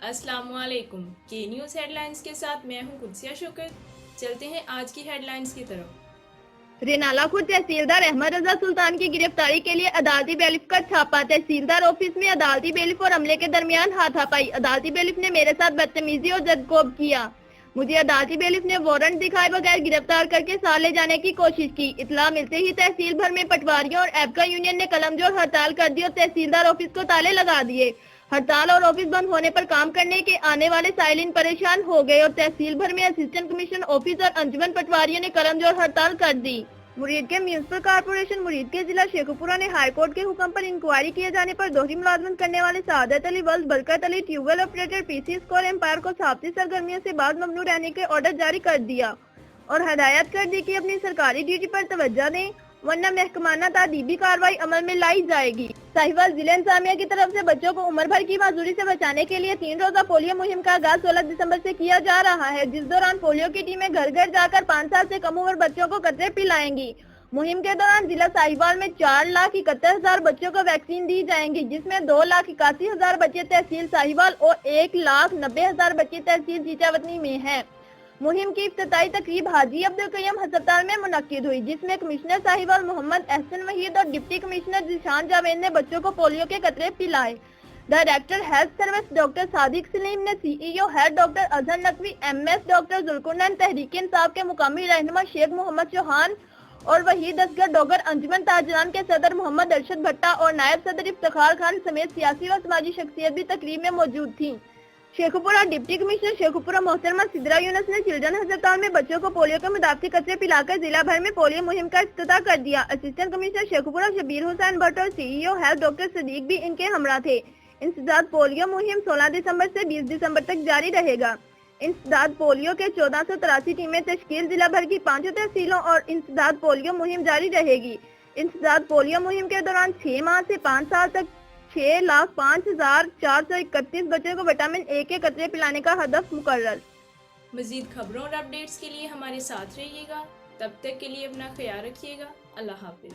अस्सलाम वालेकुम। के न्यूज़ हेडलाइंस के साथ मैं हूं कुदसिया शुक्र। चलते हैं आज की हेडलाइंस की तरफ। रेनाला खुर्द तहसीलदार अहमद रजा सुल्तान की गिरफ्तारी के लिए अदालती बेलिफ का छापा। तहसीलदार ऑफिस में अदालती बेलिफ और अमले के दरमियान हाथापाई। अदालती बेलिफ ने मेरे साथ बदतमीजी और जदकोब किया। मुझे अदालती बेलिफ ने वारंट दिखाए बगैर गिरफ्तार करके साथ ले जाने की कोशिश की। इतला मिलते ही तहसील भर में पटवारियों और एबका यूनियन ने कलमजोड़ हड़ताल कर दी और तहसीलदार ऑफिस को ताले लगा दिए। हड़ताल और ऑफिस बंद होने पर काम करने के आने वाले साइलिन परेशान हो गए और तहसील भर में असिस्टेंट कमिश्नर ऑफिस और अंजुमन पटवारियों ने कलमजोड़ हड़ताल कर दी। मुरीद के म्यूनिसिपल कारपोरेशन मुरीद के जिला शेखुपुरा ने हाई कोर्ट के हुक्म पर इंक्वायरी किए जाने पर दोहरी मुलाजमत करने वाले सादत अली वल्द Barkat Ali tubewell operator PC score umpire को साहबती सरगर्मियों से बाद ममनू रहने के ऑर्डर जारी कर दिया और हदायत कर दी कि अपनी सरकारी ड्यूटी पर तवज्जो दें, वरना महकमाना तादीबी कार्रवाई अमल में लाई जाएगी। साहिवाल जिला इंतजामिया की तरफ से बच्चों को उम्र भर की माजूरी से बचाने के लिए 3 रोजा पोलियो मुहिम का आगाज 16 दिसंबर से किया जा रहा है, जिस दौरान पोलियो की टीमें घर घर जाकर 5 साल से कम उम्र बच्चों को कतरे पिलाएंगी। मुहिम के दौरान जिला साहिवाल में 4,71,000 बच्चों को वैक्सीन दी जाएंगी, जिसमें 2,81,000 बच्चे तहसील साहिवाल और 1,90,000 बच्चे तहसील जीचावतनी में हैं। मुहिम की इफ्तिताई तकरीब हाजी अब्दुल कय्यम अस्पताल में मुनक्किद हुई, जिसमें कमिश्नर साहिवाल मोहम्मद एहसन वहीद और डिप्टी कमिश्नर जिशान जावेद ने बच्चों को पोलियो के कतरे पिलाए। Director health service doctor Sadiq Saleem ने CEO head doctor Azhar Naqvi, MS doctor Zulqarnain, Tehreek Insaf के मुकामी रहनुमा शेख मोहम्मद चौहान और वहीद असगर डॉगर अंजुमन ताजरान के सदर मोहम्मद अरशद भट्टा और नायब सदर इफ्तिखार खान समेत सियासी व समाजी शख्सियत भी तकरीब में मौजूद थी। शेखुपुरा डिप्टी कमिश्नर शेखुपुरा मोहतरमा सिद्रा यूनुस ने चिल्ड्रन अस्पताल में बच्चों को पोलियो के मुदाफ़ी कतरे पिलाकर जिला भर में पोलियो मुहिम का इफ्तिताह कर दिया। असिस्टेंट कमिश्नर शेखुपुरा शबीर हुसैन भट्ट और सीईओ हेल्थ डॉक्टर सदीक भी इनके हमरा थे। इंसदाद पोलियो मुहिम 16 दिसंबर से 20 दिसंबर तक जारी रहेगा। इंसदाद पोलियो के 1483 टीमें तश्कील जिला भर की 5 तहसीलों और इंसदाद पोलियो मुहिम जारी रहेगी। इंसदाद पोलियो मुहिम के दौरान 6 माह से 5 साल तक 6,05,431 बच्चों को विटामिन ए के कतरे पिलाने का हदफ मुकर्रर। मजीद खबरों और अपडेट्स के लिए हमारे साथ रहिएगा। तब तक के लिए अपना ख्याल रखिएगा। अल्लाह हाफिज।